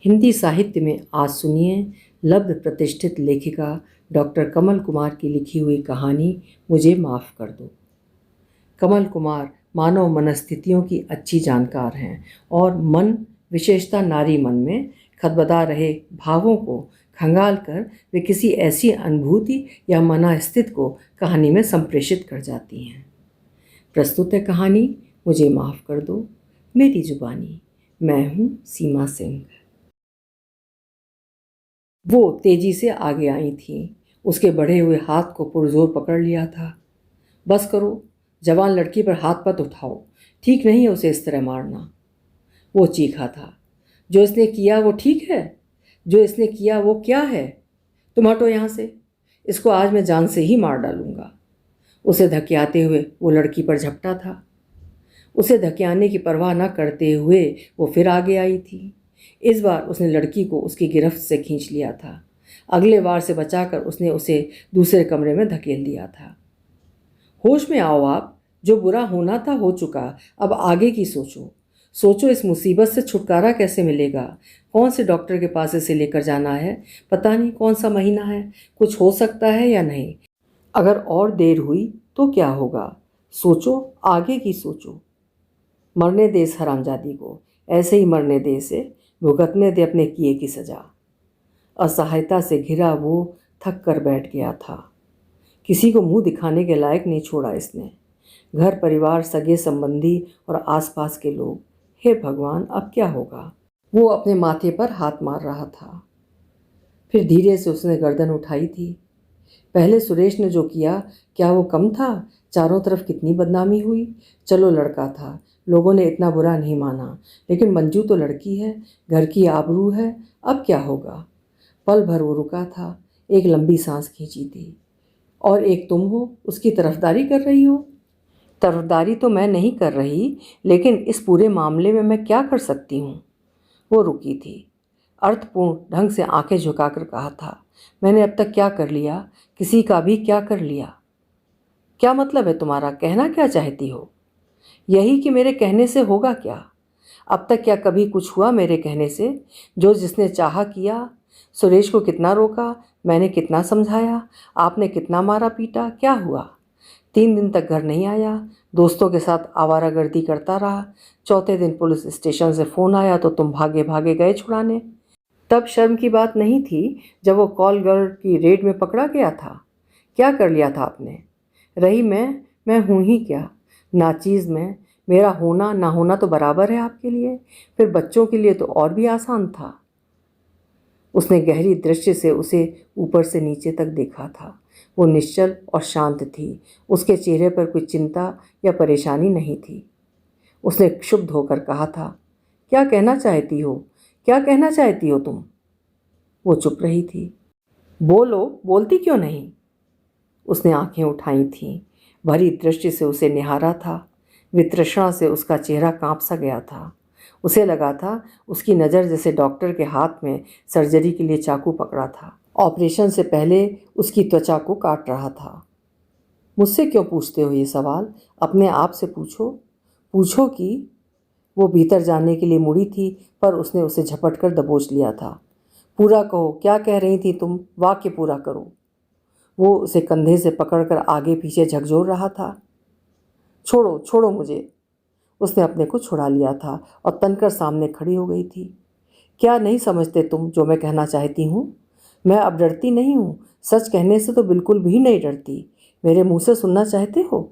हिंदी साहित्य में आज सुनिए लब्ध प्रतिष्ठित लेखिका डॉक्टर कमल कुमार की लिखी हुई कहानी मुझे माफ़ कर दो। कमल कुमार मानव मनस्थितियों की अच्छी जानकार हैं और मन, विशेषता नारी मन में खदबदा रहे भावों को खंगाल कर वे किसी ऐसी अनुभूति या मनस्थिति को कहानी में संप्रेषित कर जाती हैं। प्रस्तुत है कहानी मुझे माफ़ कर दो, मेरी जुबानी। मैं हूँ सीमा सिंह। वो तेजी से आगे आई थी। उसके बढ़े हुए हाथ को पुरजोर पकड़ लिया था। बस करो, जवान लड़की पर हाथ मत उठाओ, ठीक नहीं है उसे इस तरह मारना। वो चीखा था। जो इसने किया वो ठीक है? जो इसने किया वो क्या है? तुम हटो यहाँ से, इसको आज मैं जान से ही मार डालूंगा। उसे धकियाते हुए वो लड़की पर झपटा था। उसे धकियाने की परवाह न करते हुए वो फिर आगे आई थी। इस बार उसने लड़की को उसकी गिरफ्त से खींच लिया था। अगले वार से बचाकर उसने उसे दूसरे कमरे में धकेल दिया था। होश में आओ आप, जो बुरा होना था हो चुका, अब आगे की सोचो। सोचो इस मुसीबत से छुटकारा कैसे मिलेगा। कौन से डॉक्टर के पास इसे लेकर जाना है? पता नहीं कौन सा महीना है, कुछ हो सकता है या नहीं। अगर और देर हुई तो क्या होगा? सोचो, आगे की सोचो। मरने दे इस हरामजादी को, ऐसे ही मरने दे इसे, भुगतने दे अपने किए की सजा। असहायता से घिरा वो थक कर बैठ गया था। किसी को मुंह दिखाने के लायक नहीं छोड़ा इसने। घर परिवार, सगे संबंधी और आसपास के लोग। हे भगवान, अब क्या होगा? वो अपने माथे पर हाथ मार रहा था। फिर धीरे से उसने गर्दन उठाई थी। पहले सुरेश ने जो किया, क्या वो कम था? चारों तरफ कितनी बदनामी हुई। चलो लड़का था, लोगों ने इतना बुरा नहीं माना, लेकिन मंजू तो लड़की है, घर की आबरू है। अब क्या होगा? पल भर वो रुका था, एक लंबी सांस खींची थी। और एक तुम हो, उसकी तरफदारी कर रही हो। तरफदारी तो मैं नहीं कर रही, लेकिन इस पूरे मामले में मैं क्या कर सकती हूँ? वो रुकी थी। अर्थपूर्ण ढंग से आंखें झुकाकर कहा था, मैंने अब तक क्या कर लिया? किसी का भी क्या कर लिया? क्या मतलब है तुम्हारा? कहना क्या चाहती हो? यही कि मेरे कहने से होगा क्या? अब तक क्या कभी कुछ हुआ मेरे कहने से? जो जिसने चाहा किया। सुरेश को कितना रोका, मैंने कितना समझाया, आपने कितना मारा पीटा, क्या हुआ? 3 दिन तक घर नहीं आया, दोस्तों के साथ आवारागर्दी करता रहा। चौथे दिन पुलिस स्टेशन से फ़ोन आया तो तुम भागे भागे गए छुड़ाने। तब शर्म की बात नहीं थी जब वो कॉल गर्ल की रेड में पकड़ा गया था। क्या कर लिया था आपने? रही मैं हूँ ही क्या? नाचीज़ में मेरा होना ना होना तो बराबर है आपके लिए। फिर बच्चों के लिए तो और भी आसान था। उसने गहरी दृष्टि से उसे ऊपर से नीचे तक देखा था। वो निश्चल और शांत थी। उसके चेहरे पर कोई चिंता या परेशानी नहीं थी। उसने क्षुब्ध होकर कहा था, क्या कहना चाहती हो? क्या कहना चाहती हो तुम? वो चुप रही थी। बोलो, बोलती क्यों नहीं? उसने आंखें उठाई थीं, भरी दृष्टि से उसे निहारा था। वितृष्णा से उसका चेहरा कांप सा गया था। उसे लगा था उसकी नज़र जैसे डॉक्टर के हाथ में सर्जरी के लिए चाकू पकड़ा था, ऑपरेशन से पहले उसकी त्वचा को काट रहा था। मुझसे क्यों पूछते हो ये सवाल? अपने आप से पूछो। पूछो कि वो भीतर जाने के लिए मुड़ी थी, पर उसने उसे झपट कर दबोच लिया था। पूरा कहो, क्या कह रही थी तुम? वाक्य पूरा करो। वो उसे कंधे से पकड़कर आगे पीछे झकझोर रहा था। छोड़ो, छोड़ो मुझे। उसने अपने को छुड़ा लिया था और तनकर सामने खड़ी हो गई थी। क्या नहीं समझते तुम जो मैं कहना चाहती हूँ? मैं अब डरती नहीं हूँ, सच कहने से तो बिल्कुल भी नहीं डरती। मेरे मुंह से सुनना चाहते हो?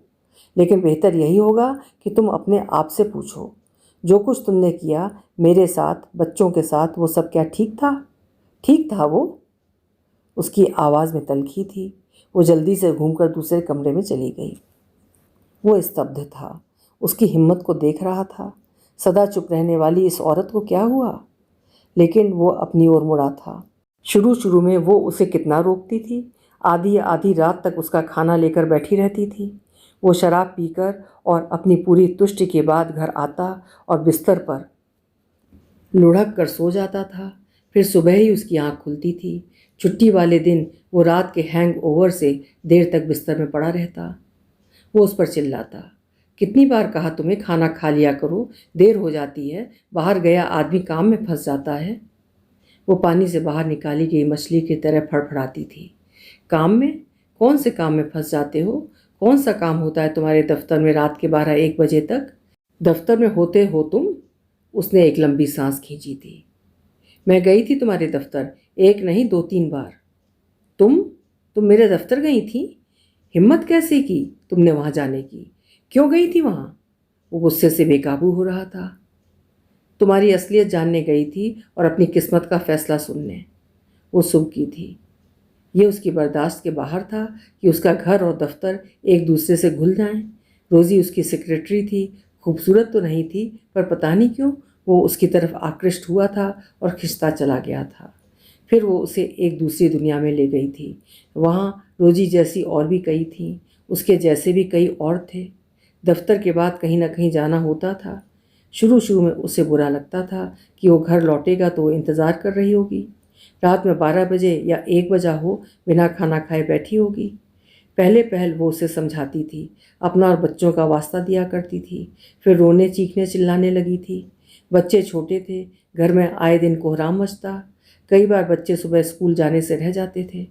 लेकिन बेहतर यही होगा कि तुम अपने आप से पूछो, जो कुछ तुमने किया मेरे साथ, बच्चों के साथ, वो सब क्या ठीक था? ठीक था वो? उसकी आवाज़ में तल्खी थी। वो जल्दी से घूमकर दूसरे कमरे में चली गई। वो स्तब्ध था, उसकी हिम्मत को देख रहा था। सदा चुप रहने वाली इस औरत को क्या हुआ? लेकिन वो अपनी ओर मुड़ा था। शुरू शुरू में वो उसे कितना रोकती थी। आधी आधी रात तक उसका खाना लेकर बैठी रहती थी। वो शराब पीकर और अपनी पूरी तुष्टि के बाद घर आता और बिस्तर पर लुढ़क कर सो जाता था। फिर सुबह ही उसकी आंख खुलती थी। छुट्टी वाले दिन वो रात के हैंगओवर से देर तक बिस्तर में पड़ा रहता। वो उस पर चिल्लाता, कितनी बार कहा तुम्हें खाना खा लिया करो, देर हो जाती है, बाहर गया आदमी काम में फंस जाता है। वो पानी से बाहर निकाली गई मछली की तरह फड़फड़ाती थी। काम में? कौन से काम में फंस जाते हो? कौन सा काम होता है तुम्हारे दफ्तर में रात के 12-1 बजे तक? दफ्तर में होते हो तुम? उसने एक लंबी सांस खींची थी। मैं गई थी तुम्हारे दफ्तर, एक नहीं 2-3 बार। तुम मेरे दफ्तर गई थी? हिम्मत कैसे की तुमने वहां जाने की? क्यों गई थी वहां? वो गुस्से से बेकाबू हो रहा था। तुम्हारी असलियत जानने गई थी और अपनी किस्मत का फैसला सुनने। वो सुबकी थी। ये उसकी बर्दाश्त के बाहर था कि उसका घर और दफ्तर एक दूसरे से घुल जाएं। रोज़ी उसकी सेक्रेटरी थी, खूबसूरत तो नहीं थी, पर पता नहीं क्यों वो उसकी तरफ आकृष्ट हुआ था और खिंचता चला गया था। फिर वो उसे एक दूसरी दुनिया में ले गई थी। वहाँ रोज़ी जैसी और भी कई थीं, उसके जैसे भी कई और थे। दफ्तर के बाद कहीं ना कहीं जाना होता था। शुरू शुरू में उसे बुरा लगता था कि वो घर लौटेगा तो वो इंतज़ार कर रही होगी। रात में 12 बजे या 1 बजा हो, बिना खाना खाए बैठी होगी। पहले पहल वो उसे समझाती थी, अपना और बच्चों का वास्ता दिया करती थी। फिर रोने चीखने चिल्लाने लगी थी। बच्चे छोटे थे, घर में आए दिन कोहराम मचता। कई बार बच्चे सुबह स्कूल जाने से रह जाते थे।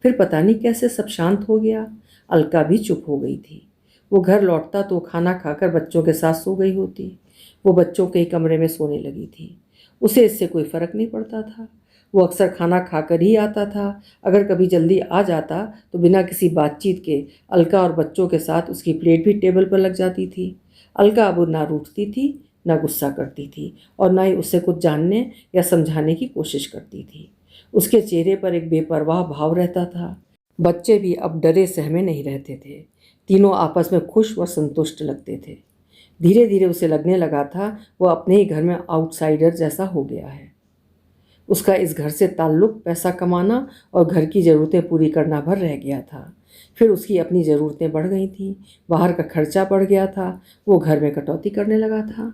फिर पता नहीं कैसे सब शांत हो गया। अलका भी चुप हो गई थी। वो घर लौटता तो खाना खाकर बच्चों के साथ सो गई होती। वो बच्चों के ही कमरे में सोने लगी थी। उसे इससे कोई फ़र्क नहीं पड़ता था। वो अक्सर खाना खाकर ही आता था। अगर कभी जल्दी आ जाता तो बिना किसी बातचीत के अलका और बच्चों के साथ उसकी प्लेट भी टेबल पर लग जाती थी। अलका अब ना रूठती थी, ना गुस्सा करती थी और ना ही उससे कुछ जानने या समझाने की कोशिश करती थी। उसके चेहरे पर एक बेपरवाह भाव रहता था। बच्चे भी अब डरे सहमे नहीं रहते थे। तीनों आपस में खुश व संतुष्ट लगते थे। धीरे धीरे उसे लगने लगा था वह अपने ही घर में आउटसाइडर जैसा हो गया है। उसका इस घर से ताल्लुक पैसा कमाना और घर की ज़रूरतें पूरी करना भर रह गया था। फिर उसकी अपनी ज़रूरतें बढ़ गई थीं, बाहर का खर्चा बढ़ गया था। वो घर में कटौती करने लगा था।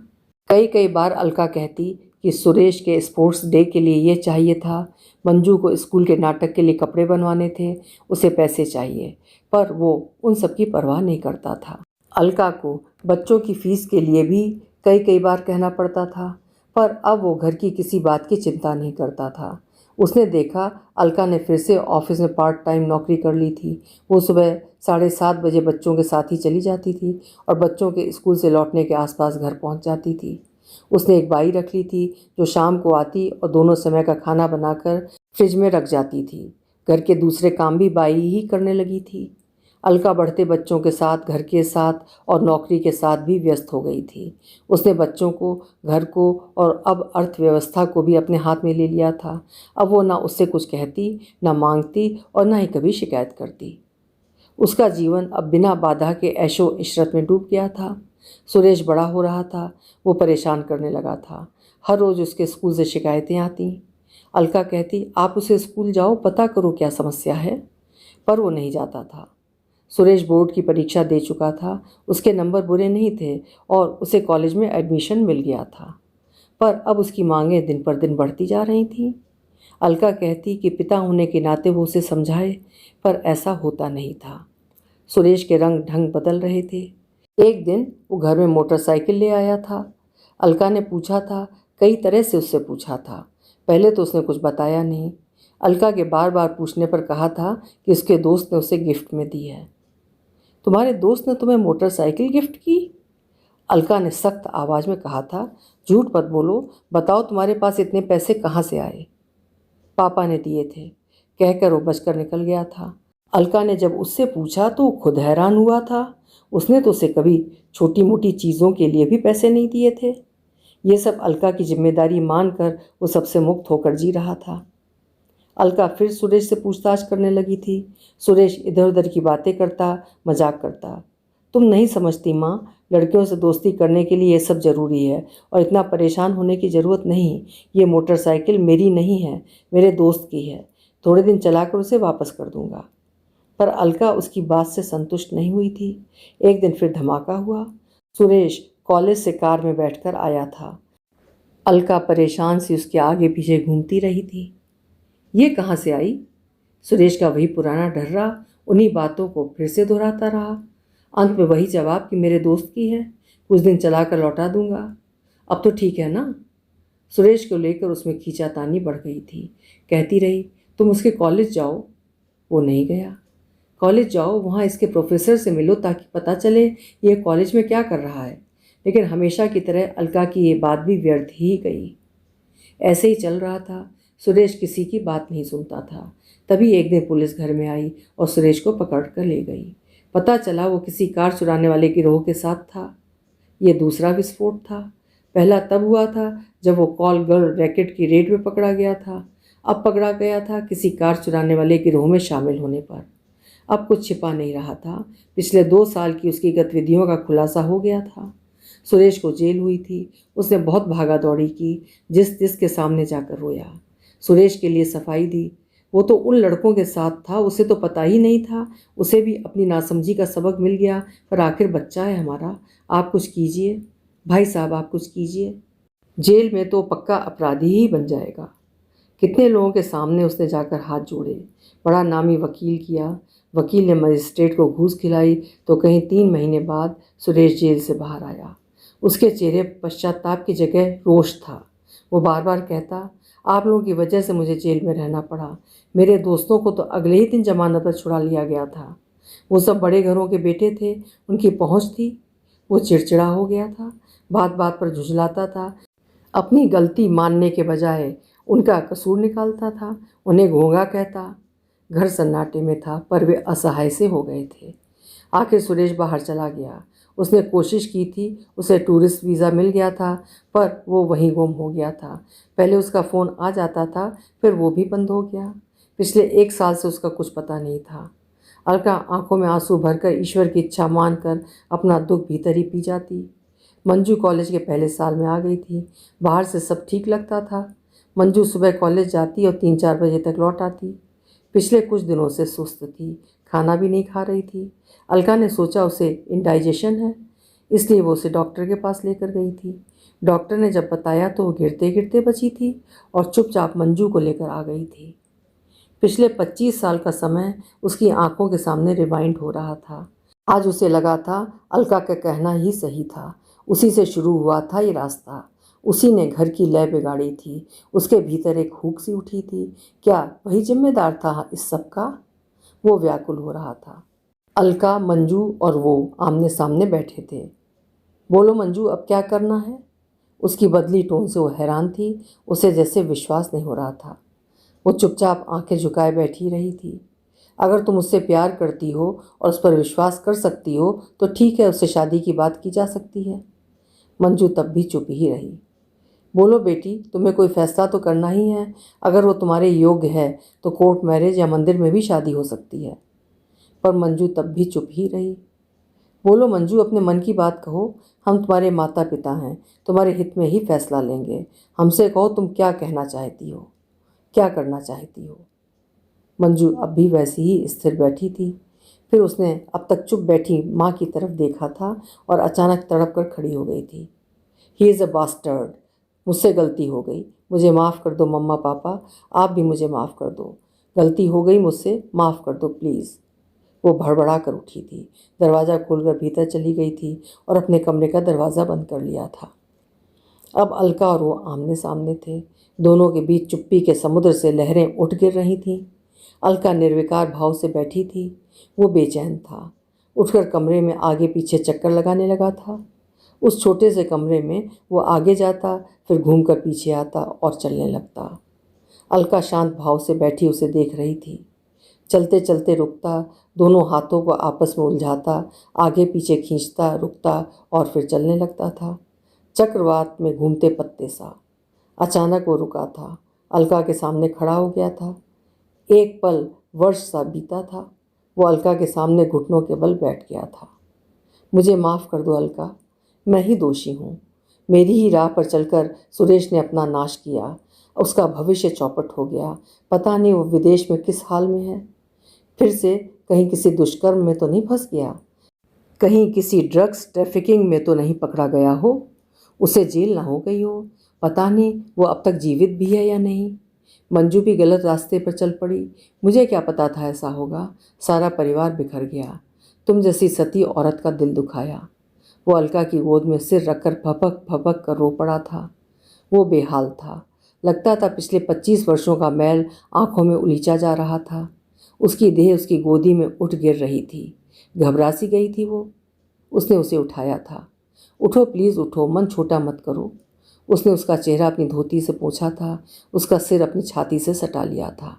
कई कई बार अलका कहती कि सुरेश के स्पोर्ट्स डे के लिए ये चाहिए था, मंजू को स्कूल के नाटक के लिए कपड़े बनवाने थे, उसे पैसे चाहिए, पर वो उन सब की परवाह नहीं करता था। अलका को बच्चों की फीस के लिए भी कई कई बार कहना पड़ता था, पर अब वो घर की किसी बात की चिंता नहीं करता था। उसने देखा अलका ने फिर से ऑफिस में पार्ट टाइम नौकरी कर ली थी। वो सुबह 7:30 बजे बच्चों के साथ ही चली जाती थी और बच्चों के स्कूल से लौटने के आसपास घर पहुंच जाती थी। उसने एक बाई रख ली थी जो शाम को आती और दोनों समय का खाना बनाकर फ्रिज में रख जाती थी। घर के दूसरे काम भी बाई ही करने लगी थी। अलका बढ़ते बच्चों के साथ, घर के साथ और नौकरी के साथ भी व्यस्त हो गई थी। उसने बच्चों को, घर को और अब अर्थव्यवस्था को भी अपने हाथ में ले लिया था। अब वो ना उससे कुछ कहती, ना मांगती और ना ही कभी शिकायत करती। उसका जीवन अब बिना बाधा के ऐशो इशरत में डूब गया था। सुरेश बड़ा हो रहा था। वो परेशान करने लगा था। हर रोज़ उसके स्कूल से शिकायतें आती। अलका कहती, आप उसे स्कूल जाओ, पता करो क्या समस्या है, पर वो नहीं जाता था। सुरेश बोर्ड की परीक्षा दे चुका था। उसके नंबर बुरे नहीं थे और उसे कॉलेज में एडमिशन मिल गया था, पर अब उसकी मांगें दिन पर दिन बढ़ती जा रही थीं। अलका कहती कि पिता होने के नाते वो उसे समझाए, पर ऐसा होता नहीं था। सुरेश के रंग ढंग बदल रहे थे। एक दिन वो घर में मोटरसाइकिल ले आया था। अलका ने पूछा था, कई तरह से उससे पूछा था। पहले तो उसने कुछ बताया नहीं। अलका के बार बार पूछने पर कहा था कि उसके दोस्त ने उसे गिफ्ट में दी है। तुम्हारे दोस्त ने तुम्हें मोटरसाइकिल गिफ्ट की? अलका ने सख्त आवाज़ में कहा था। झूठ मत बोलो, बताओ तुम्हारे पास इतने पैसे कहाँ से आए? पापा ने दिए थे, कहकर वो बचकर निकल गया था। अलका ने जब उससे पूछा तो खुद हैरान हुआ था। उसने तो उसे कभी छोटी मोटी चीज़ों के लिए भी पैसे नहीं दिए थे। ये सब अलका की जिम्मेदारी मानकर वो सबसे मुक्त होकर जी रहा था। अलका फिर सुरेश से पूछताछ करने लगी थी। सुरेश इधर उधर की बातें करता, मजाक करता। तुम नहीं समझती माँ, लड़कियों से दोस्ती करने के लिए ये सब ज़रूरी है और इतना परेशान होने की ज़रूरत नहीं। ये मोटरसाइकिल मेरी नहीं है, मेरे दोस्त की है। थोड़े दिन चलाकर उसे वापस कर दूंगा। पर अलका उसकी बात से संतुष्ट नहीं हुई थी। एक दिन फिर धमाका हुआ। सुरेश कॉलेज से कार में बैठकर आया था। अलका परेशान सी उसके आगे पीछे घूमती रही थी। ये कहाँ से आई? सुरेश का वही पुराना ढर्रा उन्हीं बातों को फिर से दोहराता रहा। अंत में वही जवाब कि मेरे दोस्त की है, कुछ दिन चला कर लौटा दूंगा। अब तो ठीक है ना? सुरेश को लेकर उसमें खींचातानी बढ़ गई थी। कहती रही, तुम उसके कॉलेज जाओ। वो नहीं गया। कॉलेज जाओ, वहाँ इसके प्रोफेसर से मिलो ताकि पता चले ये कॉलेज में क्या कर रहा है। लेकिन हमेशा की तरह अलका की ये बात भी व्यर्थ ही गई। ऐसे ही चल रहा था। सुरेश किसी की बात नहीं सुनता था। तभी एक दिन पुलिस घर में आई और सुरेश को पकड़ कर ले गई। पता चला वो किसी कार चुराने वाले गिरोह के साथ था। ये दूसरा विस्फोट था। पहला तब हुआ था जब वो कॉल गर्ल रैकेट की रेड में पकड़ा गया था। अब पकड़ा गया था किसी कार चुराने वाले गिरोह में शामिल होने पर। अब कुछ छिपा नहीं रहा था। पिछले 2 साल की उसकी गतिविधियों का खुलासा हो गया था। सुरेश को जेल हुई थी। उसने बहुत भागा दौड़ी की, जिस के सामने जाकर रोया। सुरेश के लिए सफाई दी। वो तो उन लड़कों के साथ था, उसे तो पता ही नहीं था। उसे भी अपनी नासमझी का सबक मिल गया। पर आखिर बच्चा है हमारा। आप कुछ कीजिए भाई साहब, आप कुछ कीजिए। जेल में तो पक्का अपराधी ही बन जाएगा। कितने लोगों के सामने उसने जाकर हाथ जोड़े। बड़ा नामी वकील किया। वकील ने मजिस्ट्रेट को घूस खिलाई तो कहीं 3 महीने बाद सुरेश जेल से बाहर आया। उसके चेहरे पश्चाताप की जगह रोष था। वो बार बार कहता, आप लोगों की वजह से मुझे जेल में रहना पड़ा। मेरे दोस्तों को तो अगले ही दिन जमानत पर छुड़ा लिया गया था। वो सब बड़े घरों के बेटे थे, उनकी पहुंच थी। वो चिड़चिड़ा हो गया था। बात बात पर झुंझलाता था। अपनी गलती मानने के बजाय उनका कसूर निकालता था। उन्हें घोंघा कहता। घर सन्नाटे में था, पर वे असहाय से हो गए थे। आखिर सुरेश बाहर चला गया। उसने कोशिश की थी, उसे टूरिस्ट वीज़ा मिल गया था, पर वो वहीं गुम हो गया था। पहले उसका फ़ोन आ जाता था, फिर वो भी बंद हो गया। पिछले 1 साल से उसका कुछ पता नहीं था। अलका आंखों में आंसू भरकर ईश्वर की इच्छा मानकर अपना दुख भीतर ही पी जाती। मंजू कॉलेज के पहले साल में आ गई थी। बाहर से सब ठीक लगता था। मंजू सुबह कॉलेज जाती और 3-4 बजे तक लौट आती। पिछले कुछ दिनों से सुस्त थी, खाना भी नहीं खा रही थी। अलका ने सोचा उसे इंडाइजेशन है, इसलिए वो उसे डॉक्टर के पास लेकर गई थी। डॉक्टर ने जब बताया तो वो गिरते गिरते बची थी और चुपचाप मंजू को लेकर आ गई थी। पिछले 25 साल का समय उसकी आंखों के सामने रिवाइंड हो रहा था। आज उसे लगा था अलका का कहना ही सही था। उसी से शुरू हुआ था ये रास्ता। उसी ने घर की लय बिगाड़ी थी। उसके भीतर एक हुक सी उठी थी। क्या वही जिम्मेदार था इस सब का? वो व्याकुल हो रहा था। अलका, मंजू और वो आमने सामने बैठे थे। बोलो मंजू, अब क्या करना है? उसकी बदली टोन से वो हैरान थी। उसे जैसे विश्वास नहीं हो रहा था। वो चुपचाप आंखें झुकाए बैठी रही थी। अगर तुम उससे प्यार करती हो और उस पर विश्वास कर सकती हो तो ठीक है, उससे शादी की बात की जा सकती है। मंजू तब भी चुप ही रही। बोलो बेटी, तुम्हें कोई फैसला तो करना ही है। अगर वो तुम्हारे योग्य है तो कोर्ट मैरिज या मंदिर में भी शादी हो सकती है। पर मंजू तब भी चुप ही रही। बोलो मंजू, अपने मन की बात कहो। हम तुम्हारे माता पिता हैं, तुम्हारे हित में ही फैसला लेंगे। हमसे कहो तुम क्या कहना चाहती हो, क्या करना चाहती हो। मंजू अब भी वैसी ही स्थिर बैठी थी। फिर उसने अब तक चुप बैठी माँ की तरफ देखा था और अचानक तड़प कर खड़ी हो गई थी। He is a bastard. मुझसे गलती हो गई, मुझे माफ़ कर दो मम्मा पापा। आप भी मुझे माफ़ कर दो। गलती हो गई मुझसे, माफ़ कर दो प्लीज़। वो भड़बड़ा कर उठी थी। दरवाज़ा खोलकर भीतर चली गई थी और अपने कमरे का दरवाज़ा बंद कर लिया था। अब अलका और वो आमने सामने थे। दोनों के बीच चुप्पी के समुद्र से लहरें उठ गिर रही थीं। अलका निर्विकार भाव से बैठी थी। वो बेचैन था। उठकर कमरे में आगे पीछे चक्कर लगाने लगा था। उस छोटे से कमरे में वो आगे जाता, फिर घूमकर पीछे आता और चलने लगता। अलका शांत भाव से बैठी उसे देख रही थी। चलते चलते रुकता, दोनों हाथों को आपस में उलझाता, आगे पीछे खींचता, रुकता और फिर चलने लगता था, चक्रवात में घूमते पत्ते सा। अचानक वो रुका था। अलका के सामने खड़ा हो गया था। एक पल वर्ष सा बीता था। वो अलका के सामने घुटनों के बल बैठ गया था। मुझे माफ़ कर दो अलका, मैं ही दोषी हूँ। मेरी ही राह पर चलकर सुरेश ने अपना नाश किया। उसका भविष्य चौपट हो गया। पता नहीं वो विदेश में किस हाल में है। फिर से कहीं किसी दुष्कर्म में तो नहीं फंस गया? कहीं किसी ड्रग्स ट्रैफिकिंग में तो नहीं पकड़ा गया हो? उसे जेल ना हो गई हो? पता नहीं वो अब तक जीवित भी है या नहीं। मंजू भी गलत रास्ते पर चल पड़ी। मुझे क्या पता था ऐसा होगा। सारा परिवार बिखर गया। तुम जैसी सती औरत का दिल दुखाया। वो अलका की गोद में सिर रखकर भपक भपक कर रो पड़ा था। वो बेहाल था। लगता था पिछले 25 वर्षों का मैल आंखों में उलीचा जा रहा था। उसकी देह उसकी गोदी में उठ गिर रही थी। घबरा सी गई थी वो। उसने उसे उठाया था। उठो प्लीज़ उठो, मन छोटा मत करो। उसने उसका चेहरा अपनी धोती से पोंछा था, उसका सिर अपनी छाती से सटा लिया था।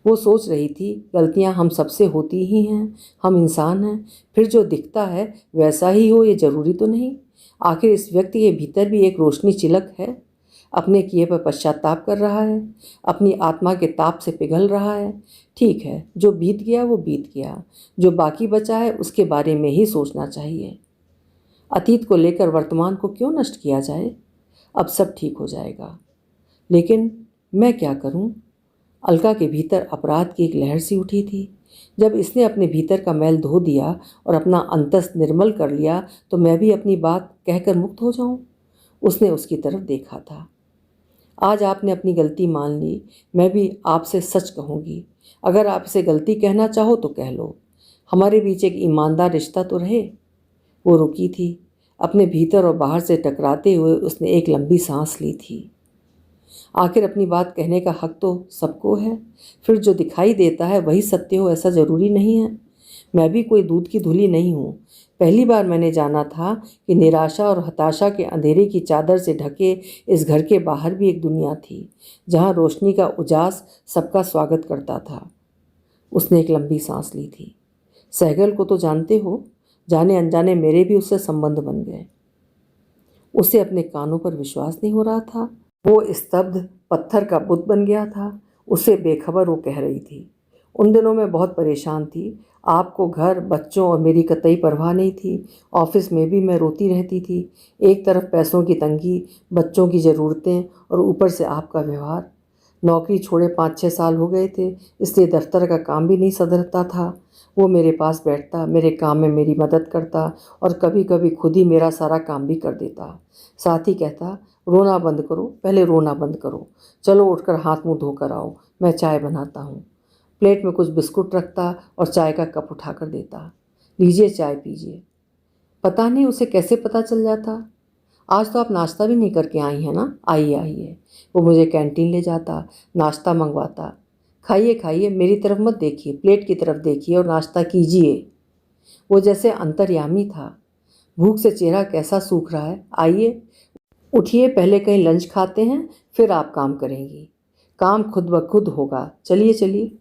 वो सोच रही थी, गलतियां हम सबसे होती ही हैं, हम इंसान हैं, फिर जो दिखता है वैसा ही हो ये ज़रूरी तो नहीं। आखिर इस व्यक्ति के भीतर भी एक रोशनी चिलक है, अपने किए पर पश्चाताप कर रहा है, अपनी आत्मा के ताप से पिघल रहा है। ठीक है, जो बीत गया वो बीत गया, जो बाकी बचा है उसके बारे में ही सोचना चाहिए। अतीत को लेकर वर्तमान को क्यों नष्ट किया जाए? अब सब ठीक हो जाएगा। लेकिन मैं क्या करूं? अलका के भीतर अपराध की एक लहर सी उठी थी। जब इसने अपने भीतर का मैल धो दिया और अपना अंतस निर्मल कर लिया तो मैं भी अपनी बात कहकर मुक्त हो जाऊं। उसने उसकी तरफ देखा था। आज आपने अपनी गलती मान ली, मैं भी आपसे सच कहूँगी। अगर आप इसे गलती कहना चाहो तो कह लो। हमारे बीच एक ईमानदार रिश्ता तो रहे। वो रुकी थी। अपने भीतर और बाहर से टकराते हुए उसने एक लंबी सांस ली थी। आखिर अपनी बात कहने का हक तो सबको है। फिर जो दिखाई देता है वही सत्य हो ऐसा ज़रूरी नहीं है। मैं भी कोई दूध की धुली नहीं हूँ। पहली बार मैंने जाना था कि निराशा और हताशा के अंधेरे की चादर से ढके इस घर के बाहर भी एक दुनिया थी, जहाँ रोशनी का उजास सबका स्वागत करता था। उसने एक लंबी सांस ली थी। सहगल को तो जानते हो, जाने अनजाने मेरे भी उससे संबंध बन गए। उसे अपने कानों पर विश्वास नहीं हो रहा था। वो स्तब्ध पत्थर का बुत बन गया था। उससे बेखबर वो कह रही थी, उन दिनों मैं बहुत परेशान थी। आपको, घर, बच्चों और मेरी कतई परवाह नहीं थी। ऑफिस में भी मैं रोती रहती थी। एक तरफ पैसों की तंगी, बच्चों की ज़रूरतें और ऊपर से आपका व्यवहार। नौकरी छोड़े 5-6 साल हो गए थे, इसलिए दफ्तर का काम भी नहीं सधरता था। वो मेरे पास बैठता, मेरे काम में मेरी मदद करता और कभी कभी खुद ही मेरा सारा काम भी कर देता। साथ ही कहता, रोना बंद करो, पहले रोना बंद करो। चलो उठकर हाथ मुंह धोकर आओ, मैं चाय बनाता हूँ। प्लेट में कुछ बिस्कुट रखता और चाय का कप उठाकर देता। लीजिए चाय पीजिए। पता नहीं उसे कैसे पता चल जाता। आज तो आप नाश्ता भी नहीं करके आई हैं ना? आइए आइए। वो मुझे कैंटीन ले जाता, नाश्ता मंगवाता। खाइए खाइए, मेरी तरफ मत देखिए, प्लेट की तरफ देखिए और नाश्ता कीजिए। वो जैसे अंतर्यामी था। भूख से चेहरा कैसा सूख रहा है। आइए उठिए, पहले कहीं लंच खाते हैं, फिर आप काम करेंगी। काम खुद ब खुद होगा। चलिए चलिए।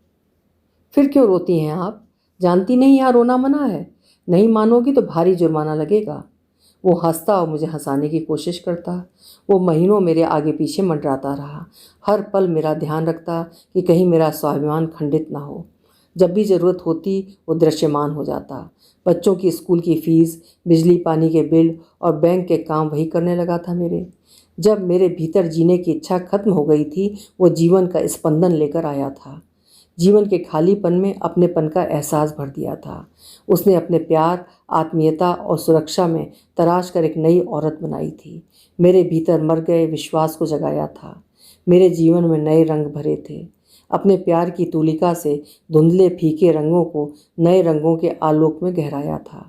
फिर क्यों रोती हैं आप? जानती नहीं यहाँ रोना मना है। नहीं मानोगी तो भारी जुर्माना लगेगा। वो हंसता और मुझे हंसाने की कोशिश करता। वो महीनों मेरे आगे पीछे मंडराता रहा। हर पल मेरा ध्यान रखता कि कहीं मेरा स्वाभिमान खंडित ना हो। जब भी ज़रूरत होती वो दृश्यमान हो जाता। बच्चों की स्कूल की फ़ीस, बिजली पानी के बिल और बैंक के काम वही करने लगा था मेरे। जब मेरे भीतर जीने की इच्छा खत्म हो गई थी, वो जीवन का स्पंदन लेकर आया था। जीवन के खालीपन में अपनेपन का एहसास भर दिया था। उसने अपने प्यार, आत्मीयता और सुरक्षा में तराश कर एक नई औरत बनाई थी। मेरे भीतर मर गए विश्वास को जगाया था। मेरे जीवन में नए रंग भरे थे। अपने प्यार की तुलिका से धुंधले फीके रंगों को नए रंगों के आलोक में गहराया था।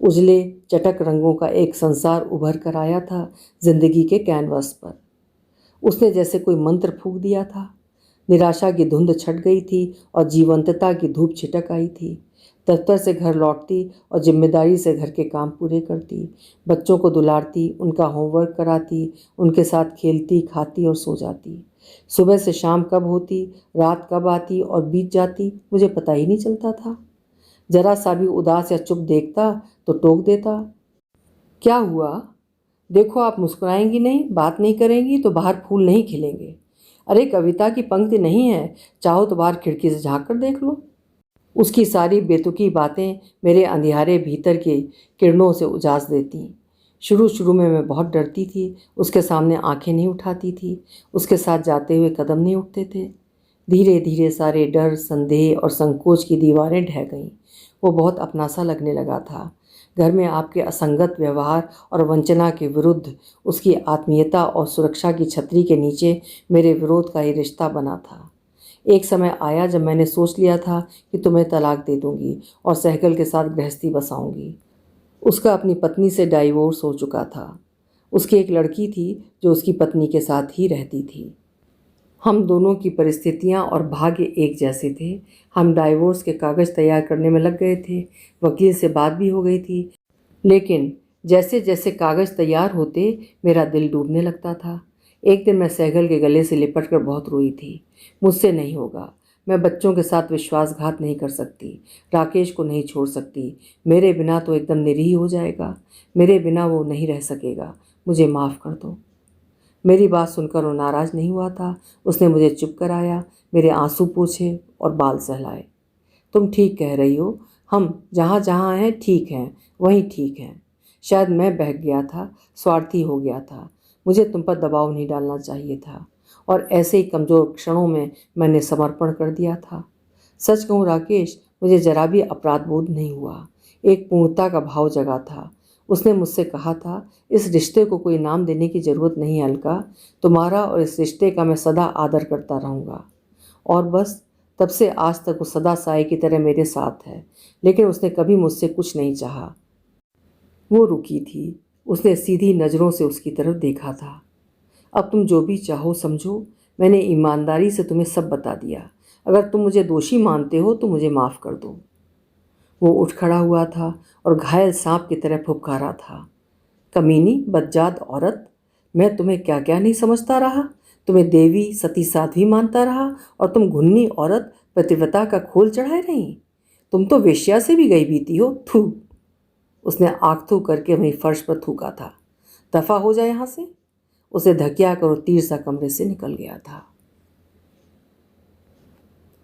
उजले चटक रंगों का एक संसार उभर कर आया था जिंदगी के कैनवस पर। उसने जैसे कोई मंत्र फूंक दिया था। निराशा की धुंध छट गई थी और जीवंतता की धूप छिटक आई थी। दफ्तर से घर लौटती और जिम्मेदारी से घर के काम पूरे करती। बच्चों को दुलारती, उनका होमवर्क कराती, उनके साथ खेलती, खाती और सो जाती। सुबह से शाम कब होती, रात कब आती और बीत जाती, मुझे पता ही नहीं चलता था। जरा सा भी उदास या चुप देखता तो टोक देता, क्या हुआ? देखो आप मुस्कुराएंगी नहीं, बात नहीं करेंगी तो बाहर फूल नहीं खिलेंगे। अरे कविता की पंक्ति नहीं है, चाहो तो बाहर खिड़की से झांक कर देख लो। उसकी सारी बेतुकी बातें मेरे अंधियारे भीतर के किरणों से उजास देती। शुरू शुरू में मैं बहुत डरती थी। उसके सामने आंखें नहीं उठाती थी, उसके साथ जाते हुए कदम नहीं उठते थे। धीरे धीरे सारे डर, संदेह और संकोच की दीवारें ढह गईं। वो बहुत अपना सा लगने लगा था। घर में आपके असंगत व्यवहार और वंचना के विरुद्ध उसकी आत्मीयता और सुरक्षा की छतरी के नीचे मेरे विरोध का ही रिश्ता बना था। एक समय आया जब मैंने सोच लिया था कि तुम्हें तलाक दे दूंगी और सहगल के साथ गृहस्थी बसाऊंगी। उसका अपनी पत्नी से डाइवोर्स हो चुका था। उसकी एक लड़की थी जो उसकी पत्नी के साथ ही रहती थी। हम दोनों की परिस्थितियां और भाग्य एक जैसे थे। हम डाइवोर्स के कागज़ तैयार करने में लग गए थे। वकील से बात भी हो गई थी, लेकिन जैसे जैसे कागज़ तैयार होते मेरा दिल डूबने लगता था। एक दिन मैं सहगल के गले से लिपट कर बहुत रोई थी। मुझसे नहीं होगा, मैं बच्चों के साथ विश्वासघात नहीं कर सकती, राकेश को नहीं छोड़ सकती। मेरे बिना तो एकदम निरीह हो जाएगा, मेरे बिना वो नहीं रह सकेगा, मुझे माफ़ कर दो। मेरी बात सुनकर वो नाराज़ नहीं हुआ था। उसने मुझे चुप कराया, मेरे आंसू पोंछे और बाल सहलाए। तुम ठीक कह रही हो, हम जहाँ जहाँ हैं ठीक हैं, वहीं ठीक हैं। शायद मैं बहक गया था, स्वार्थी हो गया था। मुझे तुम पर दबाव नहीं डालना चाहिए था, और ऐसे ही कमज़ोर क्षणों में मैंने समर्पण कर दिया था। सच कहूँ राकेश, मुझे जरा भी अपराध बोध नहीं हुआ। एक पूर्णता का भाव जगा था। उसने मुझसे कहा था, इस रिश्ते को कोई नाम देने की ज़रूरत नहीं अलका, तुम्हारा और इस रिश्ते का मैं सदा आदर करता रहूँगा। और बस तब से आज तक वो सदा साए की तरह मेरे साथ है। लेकिन उसने कभी मुझसे कुछ नहीं चाहा। वो रुकी थी। उसने सीधी नज़रों से उसकी तरफ देखा था। अब तुम जो भी चाहो समझो, मैंने ईमानदारी से तुम्हें सब बता दिया। अगर तुम मुझे दोषी मानते हो तो मुझे माफ़ कर दो। वो उठ खड़ा हुआ था और घायल सांप की तरह फुफकारा था। कमीनी बदजात औरत, मैं तुम्हें क्या क्या नहीं समझता रहा। तुम्हें देवी सती साध्वी मानता रहा, और तुम घुन्नी औरत पतिव्रता का खोल चढ़ाए रही। तुम तो वेश्या से भी गई बीती हो। थू। उसने आँख थू करके वहीं फर्श पर थूका था। दफा हो जाए यहाँ से। उसे धकिया कर वो तीर सा कमरे से निकल गया था।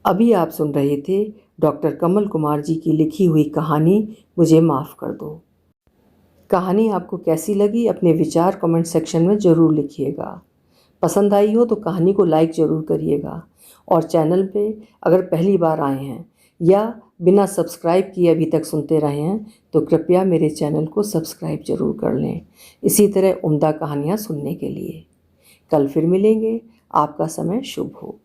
अभी आप सुन रहे थे डॉक्टर कमल कुमार जी की लिखी हुई कहानी मुझे माफ़ कर दो। कहानी आपको कैसी लगी अपने विचार कमेंट सेक्शन में ज़रूर लिखिएगा। पसंद आई हो तो कहानी को लाइक ज़रूर करिएगा, और चैनल पे अगर पहली बार आए हैं या बिना सब्सक्राइब किए अभी तक सुनते रहे हैं तो कृपया मेरे चैनल को सब्सक्राइब ज़रूर कर लें, इसी तरह उम्दा कहानियाँ सुनने के लिए। कल फिर मिलेंगे। आपका समय शुभ हो।